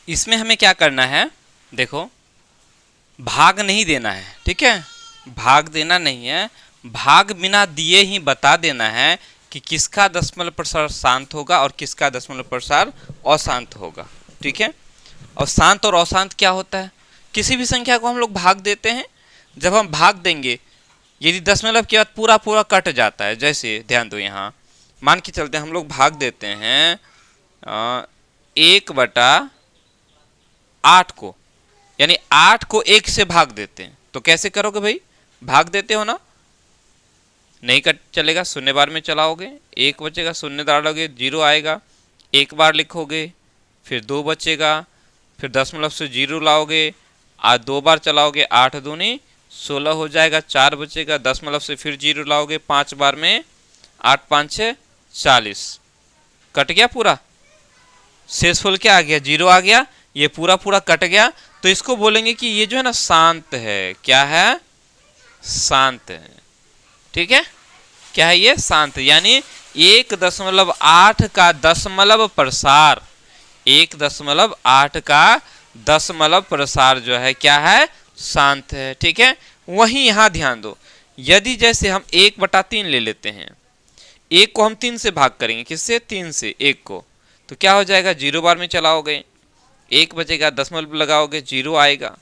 इसमें हमें क्या करना है, देखो भाग नहीं देना है, ठीक है, भाग देना नहीं है, भाग बिना दिए ही बता देना है कि किसका दशमलव प्रसार शांत होगा और किसका दशमलव प्रसार अशांत होगा, ठीक है। और शांत और अशांत क्या होता है, किसी भी संख्या को हम लोग भाग देते हैं, जब हम भाग देंगे यदि दशमलव के बाद पूरा पूरा कट जाता है, जैसे ध्यान दो यहाँ मान के चलते हैं हम लोग भाग देते हैं 1/8 को, यानी 8 को 1 से भाग देते हैं, तो कैसे करोगे भाई, भाग देते हो ना, नहीं कट चलेगा, शून्य बार में चलाओगे, 1 बचेगा, शून्य डालोगे 0 आएगा, 1 बार लिखोगे, फिर 2 बचेगा, फिर दशमलव से 0 लाओगे, आज 2 बार चलाओगे, 8 दूनी 16 हो जाएगा, 4 बचेगा, दशमलव से फिर 0 लाओगे, 5 बार में 8 5 6 40, कट गया पूरा, शेषफल क्या आ गया, 0 आ गया, ये पूरा पूरा कट गया, तो इसको बोलेंगे कि ये जो है ना शांत है, क्या है, शांत है, ठीक है, क्या है ये, शांत, यानी 1.8 का दशमलव प्रसार, 1.8 का दशमलव प्रसार जो है क्या है, शांत है, ठीक है। वहीं यहां ध्यान दो, यदि जैसे हम 1/3 ले लेते हैं, 1 को हम 3 से भाग करेंगे, किससे, 3 से 1 को, तो क्या हो जाएगा, 0 बार में चलाओगे, 1 बचेगा, दशमलव लगाओगे, 0 आएगा,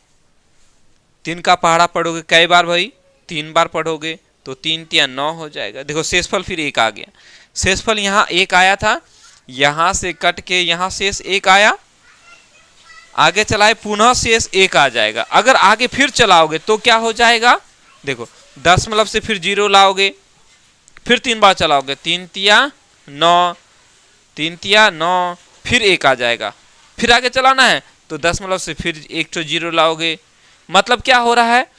3 का पहाड़ा पढ़ोगे कई बार भाई, 3 बार पढ़ोगे, तो 3 3 9 हो जाएगा, देखो शेषफल फिर 1 आ गया, शेषफल यहाँ 1 आया था, यहां से कट के यहां शेष 1 आया, आगे चलाए पुनः शेष 1 आ जाएगा, अगर आगे फिर चलाओगे तो क्या हो जाएगा, देखो दशमलव से फिर 0 लाओगे, फिर 3 बार चलाओगे, 3 तिया 9, 3 तिया 9, फिर 1 आ जाएगा, फिर आगे चलाना है तो दशमलव से फिर 1 तो 0 लाओगे, मतलब क्या हो रहा है,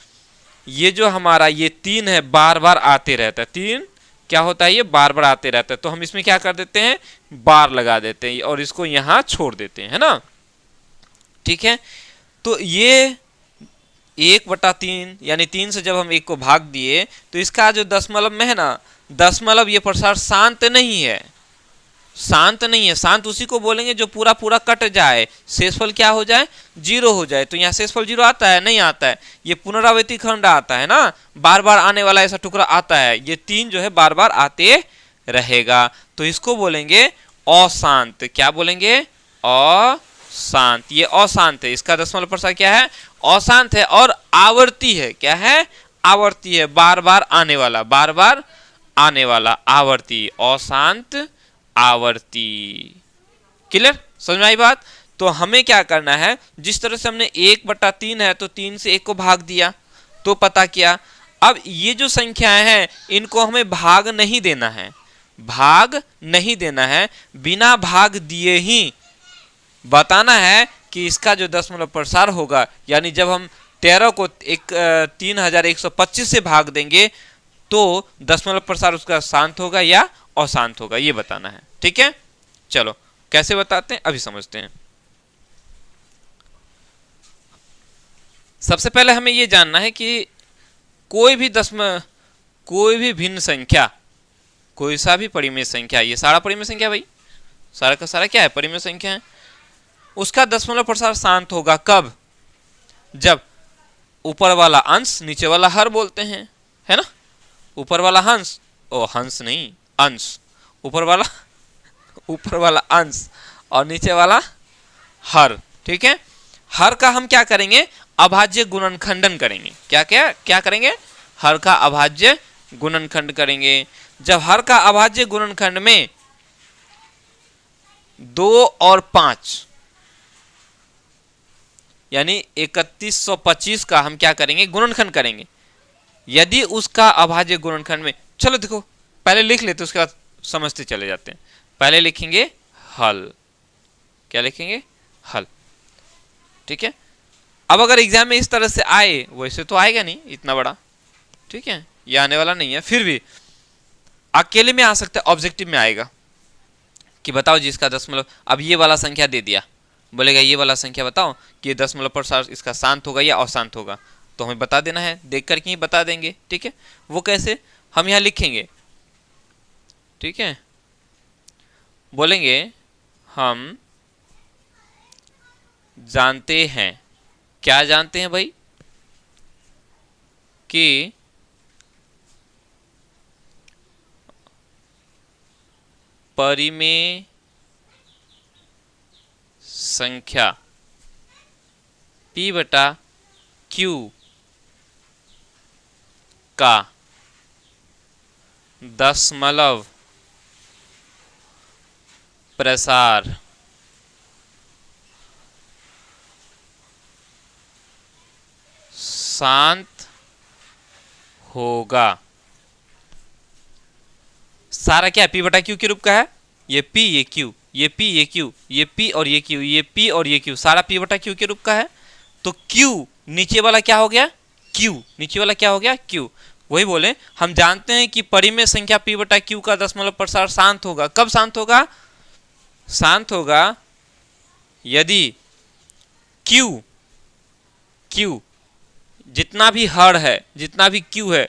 ये जो हमारा ये 3 है बार बार आते रहता है, 3 क्या होता है, ये बार बार आते रहता है, तो हम इसमें क्या कर देते हैं, बार लगा देते हैं और इसको यहां छोड़ देते हैं, है ना, ठीक है। तो ये 1/3 यानी 3 से जब हम 1 को भाग दिए तो इसका जो दशमलव में है ना, दशमलव ये प्रसार शांत नहीं है, शांत नहीं है, शांत उसी को बोलेंगे जो पूरा पूरा कट जाए, शेषफल क्या हो जाए, 0 हो जाए, तो यहाँ शेषफल 0 आता है, नहीं आता है, ये पुनरावृत्ति खंड आता है ना, बार बार आने वाला ऐसा टुकड़ा आता है, ये 3 जो है बार बार आते रहेगा, तो इसको बोलेंगे अशांत, क्या बोलेंगे, अशांत, ये अशांत है, इसका दशमलव प्रसार क्या है, अशांत है, और आवर्ती है, क्या है, आवर्ती है, बार बार आने वाला, बार बार आने वाला, आवर्ती, अशांत आवर्ती, क्लियर, समझ में आई बात। तो हमें क्या करना है, जिस तरह से हमने 1/3 है तो 3 से 1 को भाग दिया तो पता किया, अब ये जो संख्याएं हैं इनको हमें भाग नहीं देना है, भाग नहीं देना है, बिना भाग दिए ही बताना है कि इसका जो दशमलव प्रसार होगा, यानी जब हम 13 को 3125 से भाग देंगे तो दशमलव प्रसार उसका शांत होगा या अशांत होगा, ये बताना है, ठीक है। चलो कैसे बताते हैं अभी समझते हैं। सबसे पहले हमें ये जानना है कि कोई भी भिन्न संख्या, कोई सा भी परिमेय संख्या, ये सारा परिमेय संख्या भाई, सारा का सारा क्या है, परिमेय संख्या है, उसका दशमलव प्रसार शांत होगा कब, जब ऊपर वाला अंश नीचे वाला हर बोलते हैं, है ना, ऊपर वाला हंस, ओ हंस नहीं अंश, ऊपर वाला अंश और नीचे वाला हर, ठीक है। हर का हम क्या करेंगे, अभाज्य गुणनखंडन करेंगे, क्या क्या क्या करेंगे, हर का अभाज्य गुणनखंड करेंगे। जब हर का अभाज्य गुणनखंड में 2 और 5 यानी 3125 का हम क्या करेंगे, गुणनखंड करेंगे, यदि उसका अभाज्य गुणनखंड में, चलो देखो पहले लिख लेते उसके बाद समझते चले जाते हैं, पहले लिखेंगे हल, क्या लिखेंगे, हल, ठीक है। अब अगर एग्जाम में इस तरह से आए, वैसे तो आएगा नहीं इतना बड़ा, ठीक है, ये आने वाला नहीं है, फिर भी अकेले में आ सकता है, ऑब्जेक्टिव में आएगा कि बताओ जिसका दशमलव, अब ये वाला संख्या दे दिया, बोलेगा ये वाला संख्या बताओ कि दशमलव प्रसार इसका शांत होगा या अशांत होगा, तो हमें बता देना है, देख करके ही बता देंगे, ठीक है। वो कैसे, हम यहाँ लिखेंगे, ठीक है, बोलेंगे हम जानते हैं। क्या जानते हैं भाई? कि परिमेय संख्या P बटा Q का दशमलव प्रसार शांत होगा। सारा क्या P बटा Q के रूप का है? ये P, ये Q, ये P, ये Q, ये P और ये Q, ये P और ये Q, सारा P बटा Q के रूप का है। तो Q नीचे वाला क्या हो गया? Q नीचे वाला क्या हो गया? Q। वही बोले, हम जानते हैं कि परिमेय संख्या P बटा Q का दशमलव प्रसार शांत होगा। कब शांत होगा? शांत होगा यदि Q जितना भी हर है, जितना भी Q है,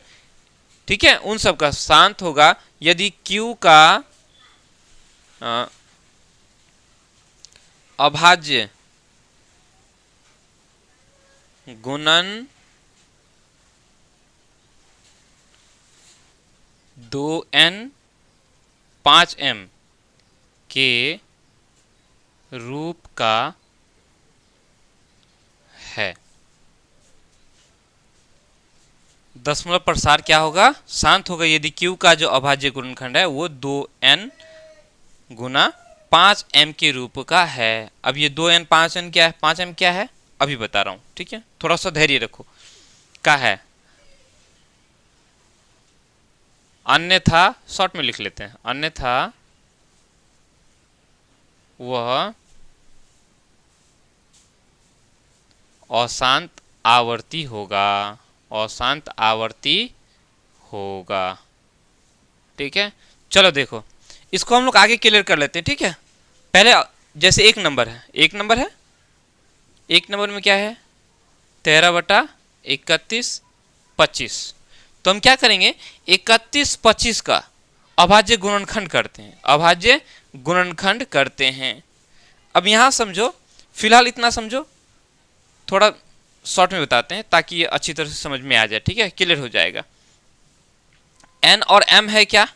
ठीक है, उन सब का शांत होगा यदि Q का अभाज्य गुणन 2n 5m के रूप का है। दशमलव प्रसार क्या होगा? शांत होगा यदि Q का जो अभाज्य गुणनखंड है वो 2n गुना 5m के रूप का है। अब ये 2n 5n क्या है? 5m क्या है अभी बता रहा हूं, ठीक है, थोड़ा सा धैर्य रखो। क्या है? अन्यथा शॉर्ट में लिख लेते हैं, अन्यथा वह अशांत आवर्ती होगा, अशांत आवर्ती होगा। ठीक है, चलो देखो इसको हम लोग आगे क्लियर कर लेते हैं। ठीक है, पहले जैसे एक नंबर है, एक नंबर में क्या है? 13 बटा 31 25। तो हम क्या करेंगे? 31 25 का अभाज्य गुणनखंड करते हैं, अभाज्य गुणनखंड करते हैं। अब यहां समझो, फिलहाल इतना समझो, थोड़ा शॉर्ट में बताते हैं ताकि ये अच्छी तरह से समझ में आ जाए। ठीक है, क्लियर हो जाएगा। n और m है क्या?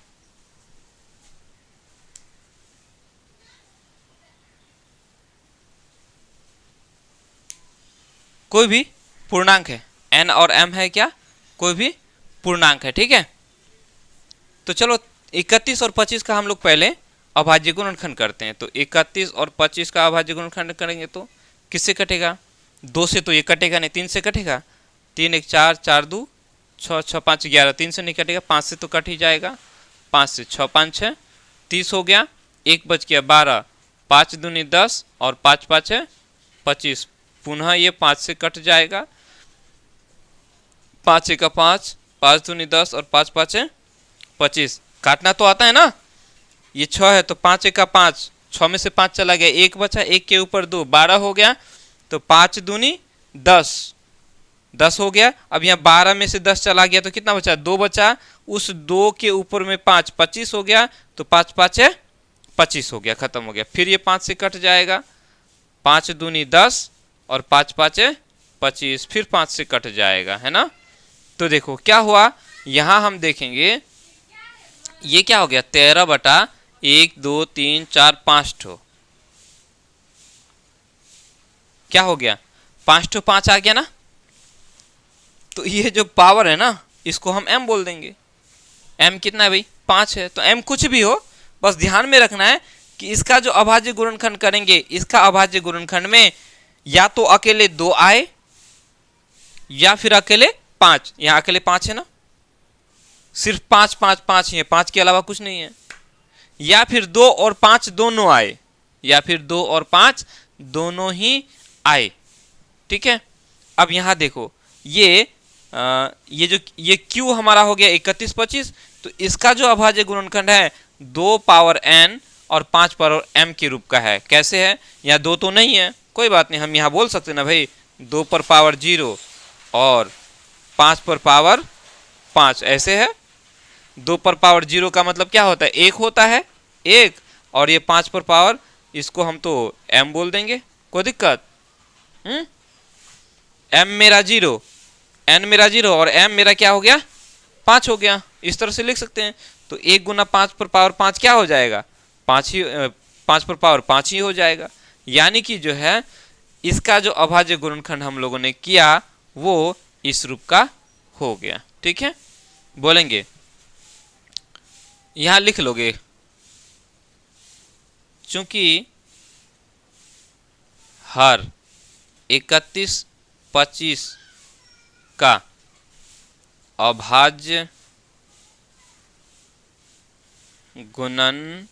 कोई भी पूर्णांक है। n और m है क्या? कोई भी पूर्णांक है। ठीक है, तो चलो 31 और 25 का हम लोग पहले अभाज्य गुणनखंड करते हैं। तो 31 और 25 का अभाज्य गुणनखंड करेंगे तो किससे कटेगा? 2 से तो ये कटेगा नहीं, 3 से कटेगा। 3 1 4, 4 2 6, 6 5 11, 3 से नहीं कटेगा, 5 से तो कट ही जाएगा। 5 से 6 5 6 30 हो गया, 1 बच गया 12, 5 दूनी 10 और 5 5 है 25। पुनः ये 5 से कट जाएगा, 5 1 5, 5 दूनी 10 और 5 5 है 25। काटना तो आता है ना? ये 6 है तो 5 1 5, 6 में से 5 चला गया, 1 बचा, 1 के ऊपर 2, 12 हो गया। तो 5 दूनी 10, 10 हो गया। अब यहाँ 12 में से 10 चला गया तो कितना बचा? 2 बचा, उस 2 के ऊपर में 5, 25 हो गया। तो 5 5 है 25 हो गया, खत्म हो गया। फिर ये 5 से कट जाएगा, 5 दूनी 10 और 5 5 है 25, फिर 5 से कट जाएगा, है ना? तो देखो क्या हुआ, यहां हम देखेंगे ये क्या हो गया? 13 बटा 1 2 3 4 5 ठो, क्या हो गया? 5 ठो 5 आ गया ना? तो ये जो पावर है ना, इसको हम m बोल देंगे। m कितना है भाई? 5 है। तो m कुछ भी हो, बस ध्यान में रखना है कि इसका जो अभाज्य गुणनखंड करेंगे, इसका अभाज्य गुणनखंड में या तो अकेले 2 आए या फिर अकेले 5। यहाँ अकेले 5 है ना, सिर्फ 5 5 5 ही है, 5 के अलावा कुछ नहीं है। या फिर 2 और 5 दोनों आए, या फिर 2 और 5 दोनों ही आए। ठीक है, अब यहां देखो ये ये Q हमारा हो गया 31 25। तो इसका जो अभाज्य गुणनखंड है 2 पावर n और 5 पावर m के रूप का है। कैसे है? यहाँ 2 तो नहीं है, कोई बात नहीं, हम यहाँ बोल सकते ना भाई 2 पर पावर 0 और 5 पर पावर 5, ऐसे है। 2 पर पावर 0 का मतलब क्या होता है? 1 होता है, 1। और ये 5 पर पावर, इसको हम तो m बोल देंगे, कोई दिक्कत? m मेरा 0, n मेरा 0 और m मेरा क्या हो गया 5 हो गया। इस तरह से लिख सकते हैं। तो 1 गुना 5 पर पावर 5 क्या हो जाएगा 5 ही, 5 पर पावर 5 ही हो जाएगा। यानी कि जो है इसका जो अभाज्य गुणनखंड हम लोगों ने किया वो इस रूप का हो गया। ठीक है, बोलेंगे यहां लिख लोगे, चूंकि हर 31, 25 का अभाज्य गुणनखंड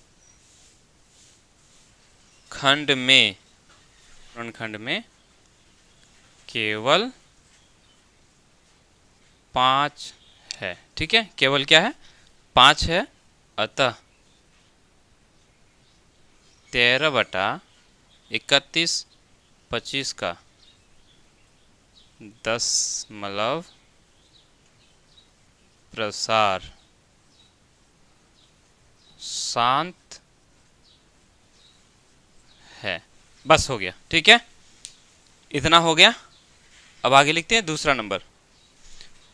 में केवल 5 है। ठीक है, केवल क्या है 5 है। अतः 13/31/25 का 10 प्रसार शांत है। बस हो गया। ठीक है, इतना हो गया। अब आगे लिखते हैं दूसरा नंबर।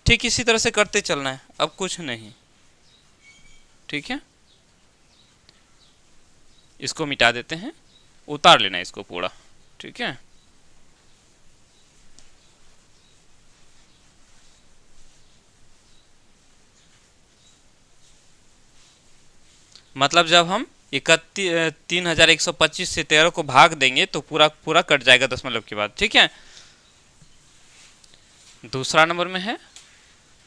ठीक इसी तरह से करते चलना है, अब कुछ नहीं। ठीक है, इसको मिटा देते हैं, उतार लेना इसको पूरा। ठीक है, मतलब जब हम 3125 से 13 को भाग देंगे तो पूरा पूरा कट जाएगा दशमलव के बाद। ठीक है, दूसरा नंबर में है,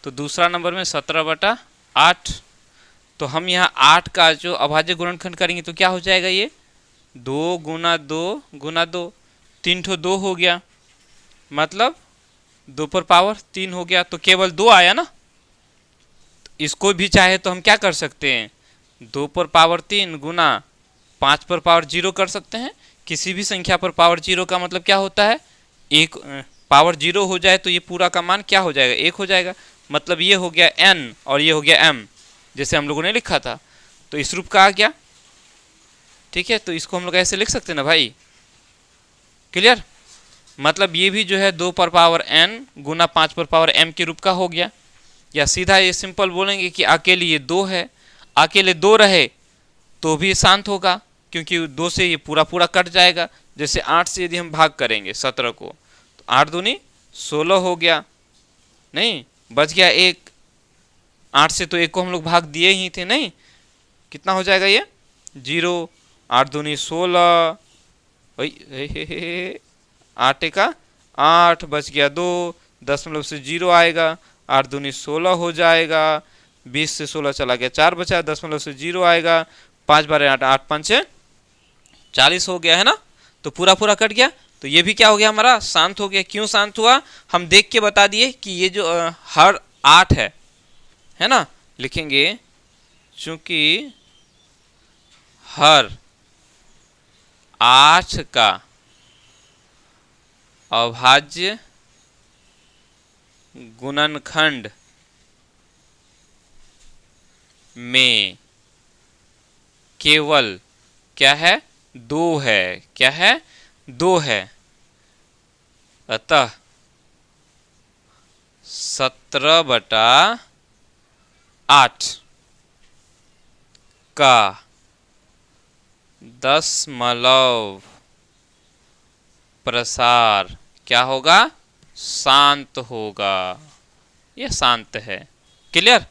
तो दूसरा नंबर में 17/8। तो हम यहाँ 8 का जो अभाज्य गुणनखंड करेंगे तो क्या हो जाएगा, ये 2 गुना 2 गुना 2, 3 ठो 2 हो गया, मतलब 2 पर पावर 3 हो गया। तो केवल 2 आया ना, तो इसको भी चाहे तो हम क्या कर सकते हैं 2 पर पावर 3 गुना 5 पर पावर 0 कर सकते हैं। किसी भी संख्या पर पावर 0 का मतलब क्या होता है, एक पावर 0 हो जाए तो ये पूरा का मान क्या हो जाएगा 1 हो जाएगा। मतलब ये हो गया n और ये हो गया m, जैसे हम लोगों ने लिखा था। तो इस रूप का आ गया। ठीक है, तो इसको हम लोग ऐसे लिख सकते हैं ना भाई, क्लियर। मतलब ये भी जो है 2 पर पावर n गुना 5 पर पावर m के रूप का हो गया। या सीधा ये सिंपल बोलेंगे कि अकेले ये 2 है, अकेले 2 रहे तो भी शांत होगा, क्योंकि 2 से ये पूरा पूरा कट जाएगा। जैसे 8 से यदि हम भाग करेंगे 17 को, तो 8 दूनी 16 हो गया, नहीं बच गया 1। 8 से तो 1 को हम लोग भाग दिए ही थे, नहीं कितना हो जाएगा ये 0। 8 दूनी 16, 8 का 8, बच गया 2, दशमलव से 0 आएगा, 8 दूनी 16 हो जाएगा, 20 से 16 चला गया 4 बचा, दशमलव से 0 आएगा, 5 बार 8, 8 5 40 हो गया है ना। तो पूरा पूरा कट गया। तो ये भी क्या हो गया हमारा शांत हो गया। क्यों शांत हुआ हम देख के बता दिए कि ये जो हर 8 है ना, लिखेंगे चूंकि हर 8 का अभाज्य गुणनखंड में केवल क्या है 2 है, क्या है 2 है। अतः 17/8 का दशमलव प्रसार क्या होगा शांत होगा। ये शांत है, क्लियर।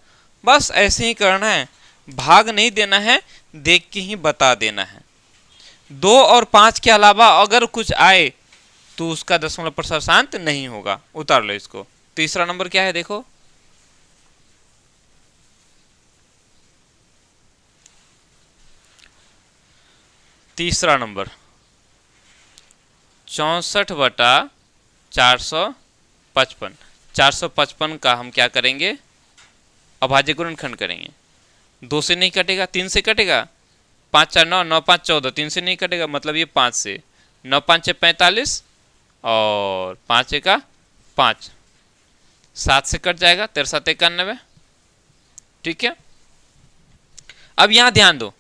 बस ऐसे ही करना है, भाग नहीं देना है, देख के ही बता देना है। 2 और 5 के अलावा अगर कुछ आए तो उसका दशमलव प्रसार शांत नहीं होगा। उतार लो इसको। तीसरा नंबर क्या है देखो, तीसरा नंबर 64/455। 455 का हम क्या करेंगे अभाज्य गुणनखंड करेंगे। 2 से नहीं कटेगा, 3 से कटेगा, 5 4 9, 9 5 14, 3 से नहीं कटेगा, मतलब ये 5 से, 9 5 6 45 और 5 1 5, 7 से कट जाएगा, 13 7 91। ठीक है, अब यहां ध्यान दो,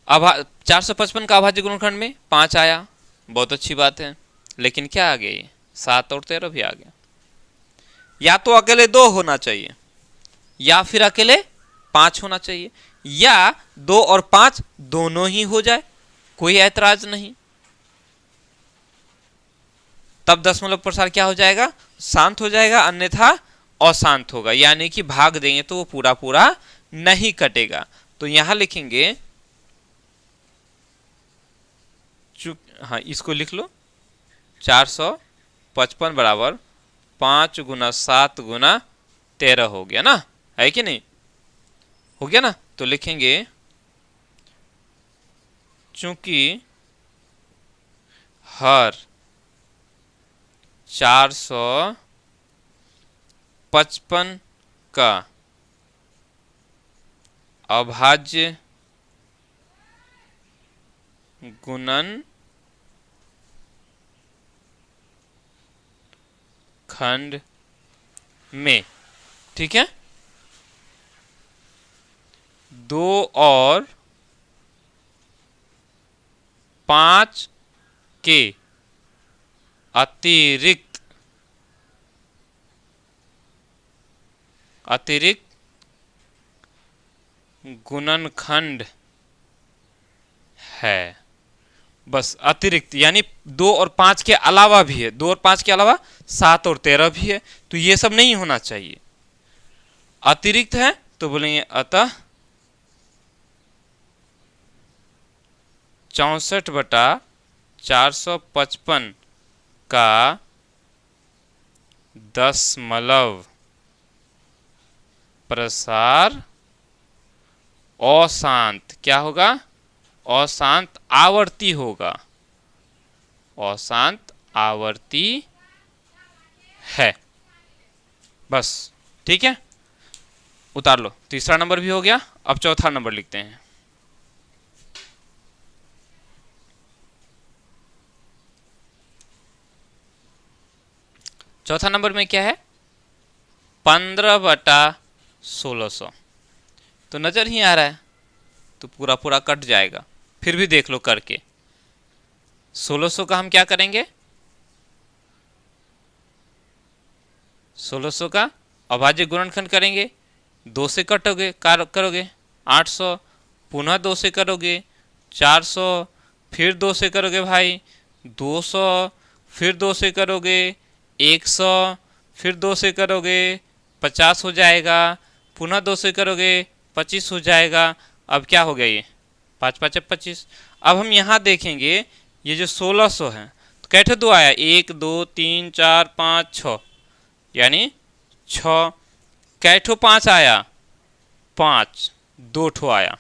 अब 455 का अभाज्य गुणनखंड में 5 आया, बहुत अच्छी बात है। लेकिन क्या आ गया, ये 7 और 13 भी आ गया। या तो अकेले 2 होना चाहिए, या फिर अकेले 5 होना चाहिए, या 2 और 5 दोनों ही हो जाए, कोई ऐतराज नहीं। तब दशमलव प्रसार क्या हो जाएगा, शांत हो जाएगा, अन्यथा अशांत होगा, यानी कि भाग देंगे तो वो पूरा पूरा नहीं कटेगा। तो यहां लिखेंगे हाँ इसको लिख लो, 455 बराबर 5 गुना 7 गुना 13 हो गया ना, है कि नहीं, हो गया ना। तो लिखेंगे चूंकि हर 455 का अभाज्य गुणन खंड में, ठीक है, 2 और 5 के अतिरिक्त गुणनखंड है। बस अतिरिक्त यानी 2 और 5 के अलावा भी है, 2 और 5 के अलावा 7 और 13 भी है, तो ये सब नहीं होना चाहिए, अतिरिक्त है तो बोलेंगे अतः 64/455 का दशमलव प्रसार अशांत क्या होगा, अशांत आवर्ती होगा, अशांत आवर्ती है। बस ठीक है, उतार लो। तीसरा नंबर भी हो गया। अब चौथा नंबर लिखते हैं। चौथा नंबर में क्या है, 15/1600। तो नजर ही आ रहा है, तो पूरा पूरा कट जाएगा। फिर भी देख लो करके, 1600 का हम क्या करेंगे, 1600 का अभाज्य गुणनखंड करेंगे, 2 से कटोगे करोगे 800, पुनः 2 से करोगे 400, फिर 2 से करोगे भाई 200, फिर 2 से करोगे 100, फिर 2 से करोगे 50 हो जाएगा, पुनः 2 से करोगे 25 हो जाएगा। अब क्या हो गया, ये 5 5 25। अब हम यहाँ देखेंगे ये जो 1600 है तो कैठे 2 आया, 1 2 3 4 5 6, यानी 6। कैठो 5 आया, 5, 2 ठो आया,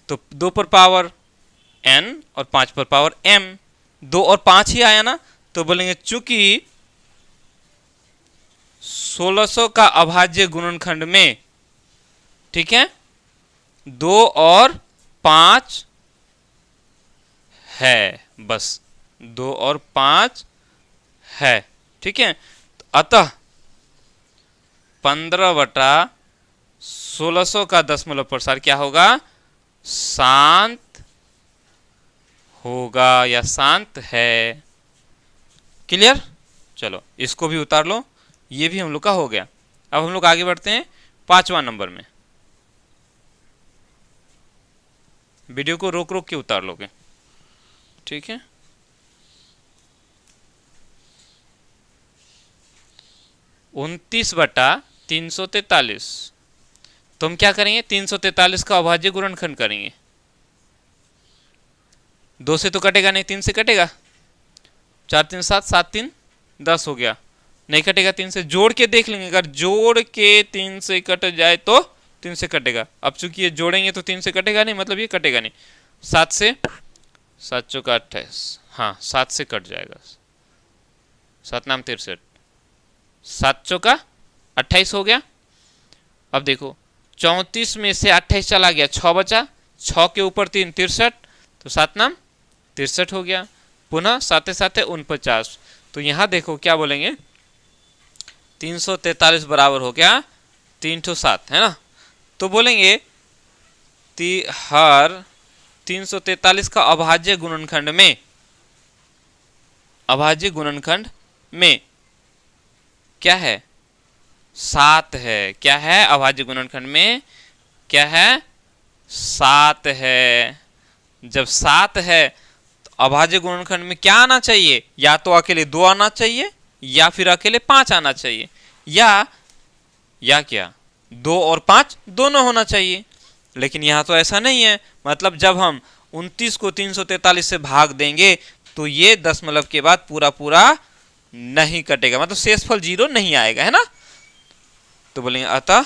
तो 2 पर पावर n और 5 पर पावर m, 2 और 5 ही आया ना, तो बोलेंगे चूंकि 1600 का अभाज्य गुणनखंड में, ठीक है, 2 और 5 है, बस 2 और 5 है, ठीक है। अतः 15/1600 का दशमलव प्रसार क्या होगा, शांत होगा या शांत है। क्लियर, चलो इसको भी उतार लो, ये भी हम लोग का हो गया। अब हम लोग आगे बढ़ते हैं 5वां नंबर में। वीडियो को रोक रोक के उतार लोगे, ठीक है। 29/343। तो हम क्या करेंगे, 343 का अभाज्य गुणनखंड करेंगे। 2 से तो कटेगा नहीं, 3 से कटेगा, 4 3 7, 7 3 10 हो गया, नहीं कटेगा। 3 से जोड़ के देख लेंगे, अगर जोड़ के 3 से कट जाए तो 3 से कटेगा। अब चूंकि ये जोड़ेंगे तो 3 से कटेगा नहीं, मतलब ये कटेगा नहीं। 7 से 7 चौका 28, हाँ 7 से कट जाएगा, 7 नाम 63, 7 चौका 28 हो गया। अब देखो 34 में से 28 चला गया, 6 बचा, 6 के ऊपर 3 63, तो 7 नाम 63 हो गया। पुनः 7 7 49, तो यहां देखो क्या बोलेंगे, 343 बराबर हो गया 3 ठो 7, है ना। तो बोलेंगे हर 343 का अभाज्य गुणनखंड में अभाज्य गुणनखंड में क्या है, 7 है। क्या है अभाज्य गुणनखंड में, क्या है, 7 है। जब 7 है तो अभाज्य गुणनखंड में क्या आना चाहिए, या तो अकेले 2 आना चाहिए या फिर अकेले 5 आना चाहिए, या क्या 2 और 5 दोनों होना चाहिए। लेकिन यहाँ तो ऐसा नहीं है। मतलब जब हम 29 को 343 से भाग देंगे तो ये दशमलव के बाद पूरा पूरा नहीं कटेगा, मतलब शेषफल 0 नहीं आएगा, है ना। तो बोलेंगे अतः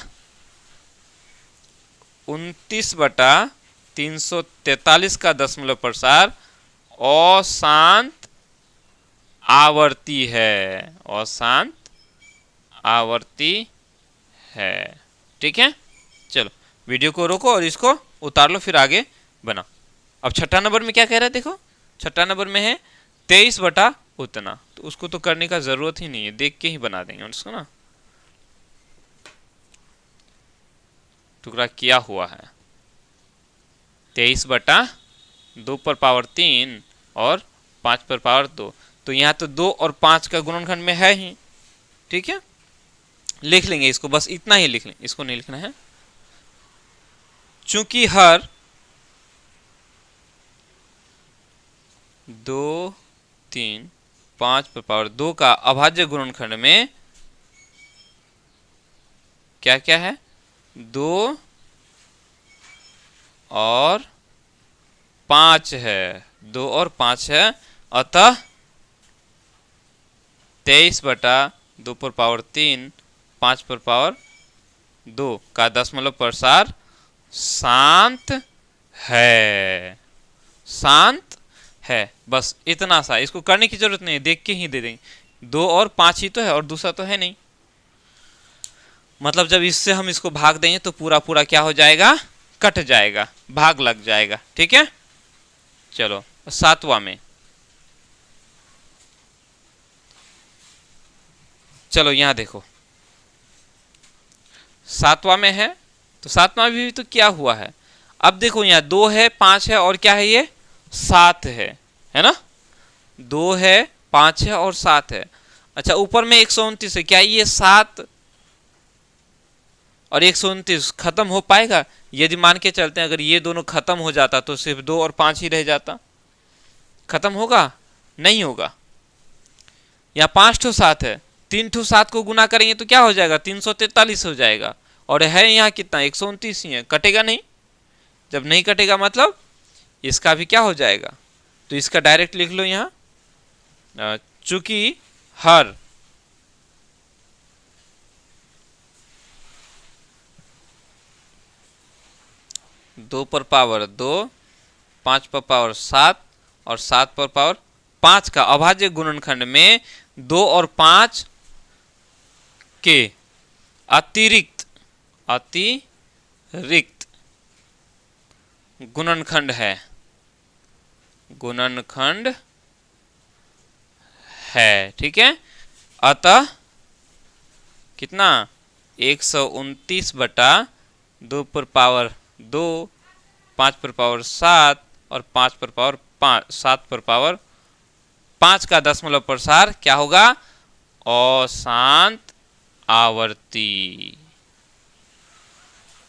29/343 का दशमलव प्रसार अशांत आवर्ती है, अशांत आवर्ती है। ठीक है, चलो वीडियो को रोको और इसको उतार लो, फिर आगे बना। अब छठा नंबर में क्या कह रहा है, देखो छठा नंबर में है 23 बटा उतना, तो उसको तो करने का जरूरत ही नहीं है, देख के ही बना देंगे उसको ना। टुकड़ा किया हुआ है 23/2 पर पावर 3 और 5 पर पावर 2, तो यहाँ तो 2 और 5 का गुणनखंड में है ही। ठीक है, लिख लेंगे इसको, बस इतना ही लिख लेंगे, इसको नहीं लिखना है। चूंकि हर 2, 3, 5 पर पावर 2 का अभाज्य गुणनखंड में क्या क्या है, 2 और 5 है, 2 और 5 है। अतः 23/2 पर पावर 3, 5 पर पावर 2 का दशमलव प्रसार शांत है, शांत है। बस इतना सा, इसको करने की जरूरत नहीं है, देख के ही दे देंगे। 2 और 5 ही तो है और दूसरा तो है नहीं। मतलब जब इससे हम इसको भाग देंगे तो पूरा पूरा क्या हो जाएगा, कट जाएगा, भाग लग जाएगा। ठीक है, चलो सातवां में, चलो यहां देखो सातवां में है, तो सातवां भी तो क्या हुआ है। अब देखो यहाँ 2 है, 5 है और क्या है, ये 7 है ना। 2 है, 5 है और 7 है। अच्छा ऊपर में 129 है, क्या ये 7 और 129 खत्म हो पाएगा। यदि मान के चलते हैं अगर ये दोनों खत्म हो जाता तो सिर्फ 2 और 5 ही रह जाता, खत्म होगा, नहीं होगा। यहाँ 5 ठो 7 है, 3 ठो 7 को गुना करेंगे तो क्या हो जाएगा, 343 हो जाएगा। और है यहाँ कितना, 129 ही है, कटेगा नहीं। जब नहीं कटेगा मतलब इसका भी क्या हो जाएगा, तो इसका डायरेक्ट लिख लो यहाँ। चूंकि हर 2 पर पावर 2, 5 पर पावर 7 और 7 पर पावर 5 का अभाज्य गुणनखंड में 2 और 5 के अतिरिक्त गुणनखंड है, गुणनखंड है। ठीक है, अतः कितना, 129/2 पर पावर 2, 5 पर पावर 7 और 5 पर पावर 5, 7 पर पावर 5 का दशमलव प्रसार क्या होगा, अशांत आवर्ती।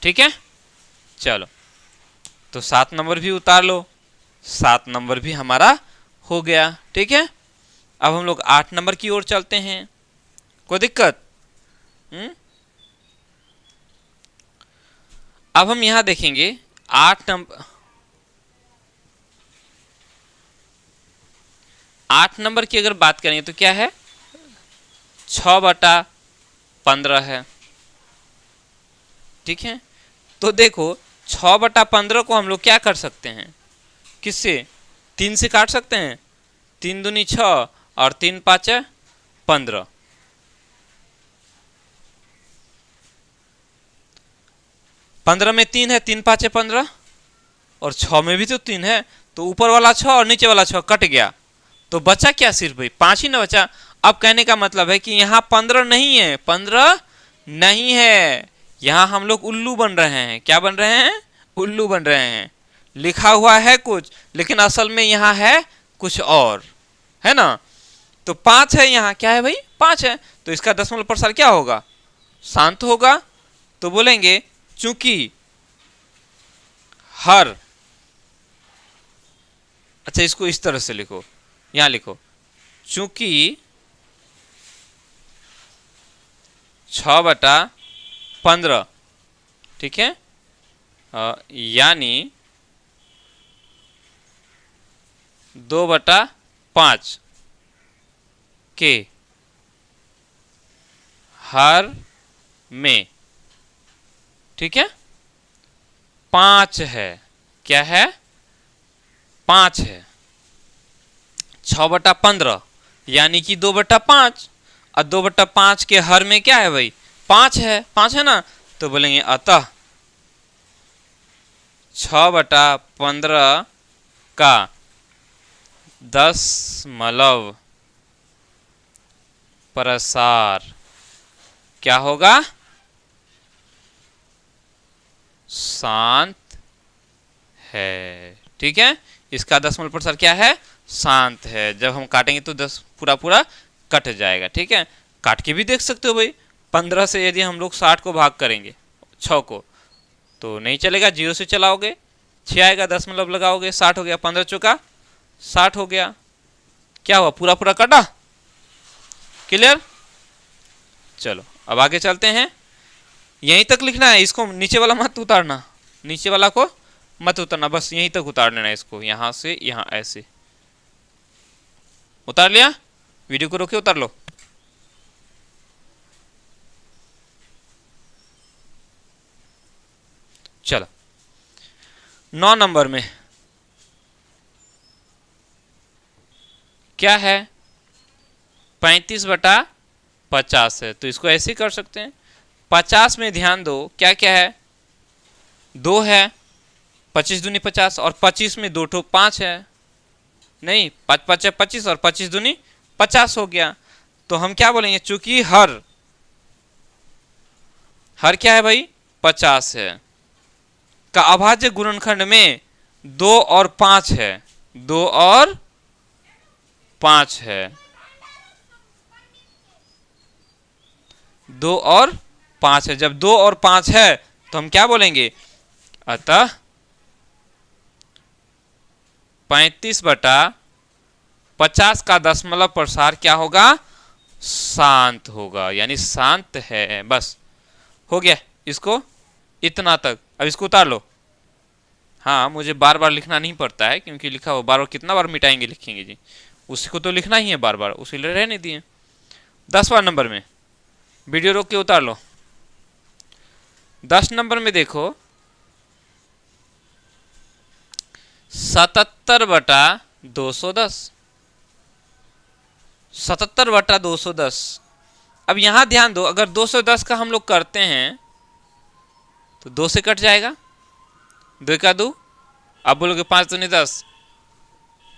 ठीक है, चलो तो 7 नंबर भी उतार लो, 7 नंबर भी हमारा हो गया। ठीक है, अब हम लोग 8 नंबर की ओर चलते हैं। कोई दिक्कत? अब हम यहां देखेंगे 8 नंबर की अगर बात करेंगे तो क्या है, 6/15 है। ठीक है, तो देखो 6/15 को हम लोग क्या कर सकते हैं, किससे, 3 से काट सकते हैं। 3 दूनी 6 और 3 5 15। 15 में 3 है, 3 5 15 और 6 में भी तो 3 है, तो ऊपर वाला 6 और नीचे वाला 6 कट गया, तो बचा क्या, सिर्फ भाई 5 ही ना बचा। अब कहने का मतलब है कि यहाँ 15 नहीं है, 15 नहीं है, यहाँ हम लोग उल्लू बन रहे हैं। क्या बन रहे हैं, उल्लू बन रहे हैं। लिखा हुआ है कुछ लेकिन असल में यहाँ है कुछ और, है ना। तो 5 है यहाँ, क्या है भाई 5 है, तो इसका दशमलव प्रसार क्या होगा, शांत होगा। तो बोलेंगे चूंकि हर, अच्छा इसको इस तरह से लिखो, यहां लिखो चूंकि 6/15, ठीक है, यानी 2/5 के हर में, ठीक है, 5 है, क्या है 5 है। 6/15 यानी कि 2/5, और 2/5 के हर में क्या है भाई 5 है, 5 है ना, तो बोलेंगे अतः 6/15 का दशमलव प्रसार क्या होगा, शांत है, ठीक है। इसका दशमलव प्रसार क्या है, शांत है। जब हम काटेंगे तो 10 पूरा पूरा कट जाएगा, ठीक है। काट के भी देख सकते हो भाई, 15 से यदि हम लोग 60 को भाग करेंगे 6 को, तो नहीं चलेगा, 0 से चलाओगे 6 आएगा, दशमलव लगाओगे 60 हो गया, 15 चौका 60 हो गया, क्या हुआ पूरा पूरा कटा। क्लियर, चलो अब आगे चलते हैं। यहीं तक लिखना है, इसको नीचे वाला मत उतारना, नीचे वाला को मत उतारना, बस यहीं तक उतार लेना है इसको, यहां से यहां ऐसे उतार लिया। वीडियो को रोके उतार लो। चलो 9 नंबर में क्या है, 35/50 है, तो इसको ऐसे ही कर सकते हैं। 50 में ध्यान दो क्या क्या है, 2 है, 25 दूनी 50, और 25 में 2 ठो 5 है, नहीं 5 5 है 25, और 25 दूनी 50 हो गया। तो हम क्या बोलेंगे, चूंकि हर क्या है भाई 50 है, का अभाज्य गुणनखंड में 2 और 5 है, 2 और 5 है, 2 और 5 है। जब 2 और 5 है तो हम क्या बोलेंगे, अतः 35/50 का दशमलव प्रसार क्या होगा, शांत होगा, यानी शांत है। बस हो गया, इसको इतना तक। अब इसको उतार लो। हाँ, मुझे बार बार लिखना नहीं पड़ता है, क्योंकि लिखा हो बार बार कितना बार मिटाएंगे लिखेंगे जी, उसको तो लिखना ही है बार बार, उसी लिए रहने दिए। 10वां नंबर में वीडियो रोक के उतार लो। 10 नंबर में देखो 77/210, 77/210। अब यहां ध्यान दो, अगर 210 का हम लोग करते हैं तो 2 से कट जाएगा, 2 का 2, आप बोलोगे 5 दूनी 10,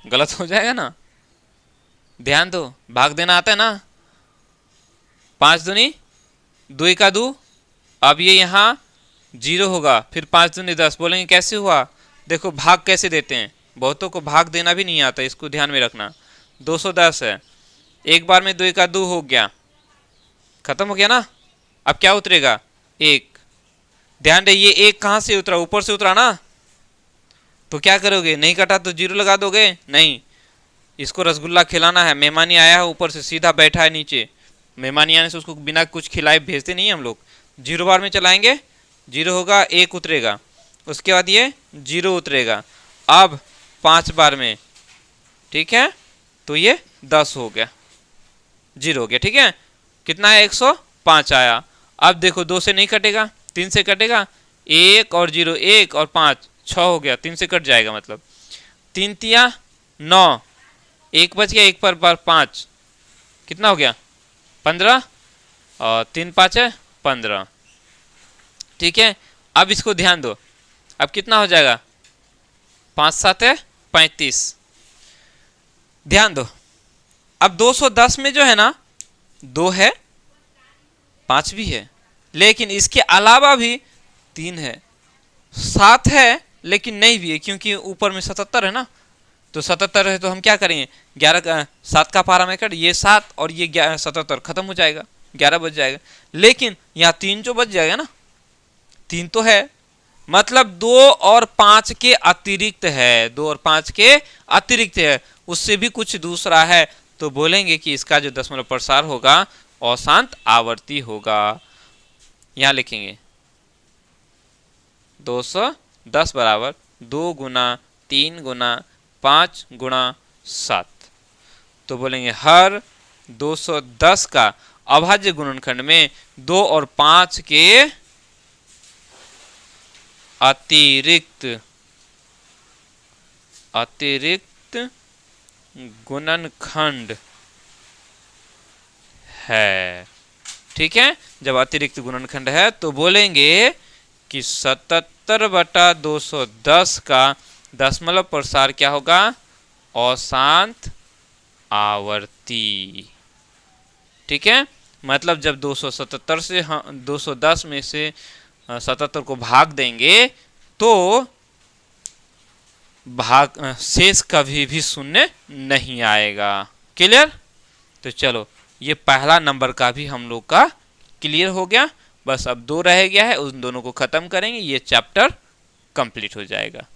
गलत हो जाएगा ना। ध्यान दो, भाग देना आता है ना, 5 दूनी 2 का 2, अब ये यहाँ 0 होगा, फिर 5 दूनी 10, बोलेंगे कैसे हुआ, देखो भाग कैसे देते हैं, बहुतों को भाग देना भी नहीं आता, इसको ध्यान में रखना। 210 है, एक बार में 2 का 2 हो गया, खत्म हो गया ना। अब क्या उतरेगा, 1। ध्यान दे, ये 1 कहाँ से उतरा, ऊपर से उतरा ना, तो क्या करोगे, नहीं कटा तो 0 लगा दोगे, नहीं, इसको रसगुल्ला खिलाना है, मेहमानी आया है ऊपर से सीधा बैठा है नीचे, मेहमानी आने से उसको बिना कुछ खिलाए भेजते नहीं हम लोग, 0 बार में चलाएंगे, 0 होगा, 1 उतरेगा, उसके बाद ये 0 उतरेगा, अब 5 बार में, ठीक है, तो ये 10 हो गया, 0 हो गया, ठीक है, कितना है 105 आया। अब देखो 2 से नहीं कटेगा, 3 से कटेगा, 1 और 0, 1 और 5, 6 हो गया, 3 से कट जाएगा, मतलब 3 तिया 9, 1 बच गया, 1 पर 5, कितना हो गया 15, और 3 5 है 15, ठीक है। अब इसको ध्यान दो, अब कितना हो जाएगा, 5 7 है 35, ध्यान दो। अब 210 में जो है ना 2 है, 5 भी है, लेकिन इसके अलावा भी 3 है, 7 है लेकिन नहीं भी है, क्योंकि ऊपर में 77 है ना, तो 77 है तो हम क्या करेंगे, 11 7 का पारा में कट, ये 7 और ये 77 खत्म हो जाएगा, 11 बच जाएगा। लेकिन यहाँ 3 जो बच जाएगा ना, 3 तो है, मतलब 2 और 5 के अतिरिक्त है, 2 और 5 के अतिरिक्त है, उससे भी कुछ दूसरा है, तो बोलेंगे कि इसका जो दशमलव प्रसार होगा अशांत आवर्ती होगा। यहां लिखेंगे 210 बराबर 2 गुना 3 गुना 5 गुना 7, तो बोलेंगे हर 210 का अभाज्य गुणनखंड में 2 और 5 के अतिरिक्त गुणनखंड है। ठीक है, जब अतिरिक्त गुणनखंड है तो बोलेंगे कि 77/210 का दशमलव प्रसार क्या होगा, अशांत आवर्ती। ठीक है, मतलब जब 277 से 210 में से 77 को भाग देंगे तो शेष कभी भी शून्य नहीं आएगा। क्लियर? तो चलो ये पहला नंबर का भी हम लोग का क्लियर हो गया। बस अब 2 रह गया है, उन दोनों को खत्म करेंगे, ये चैप्टर कंप्लीट हो जाएगा।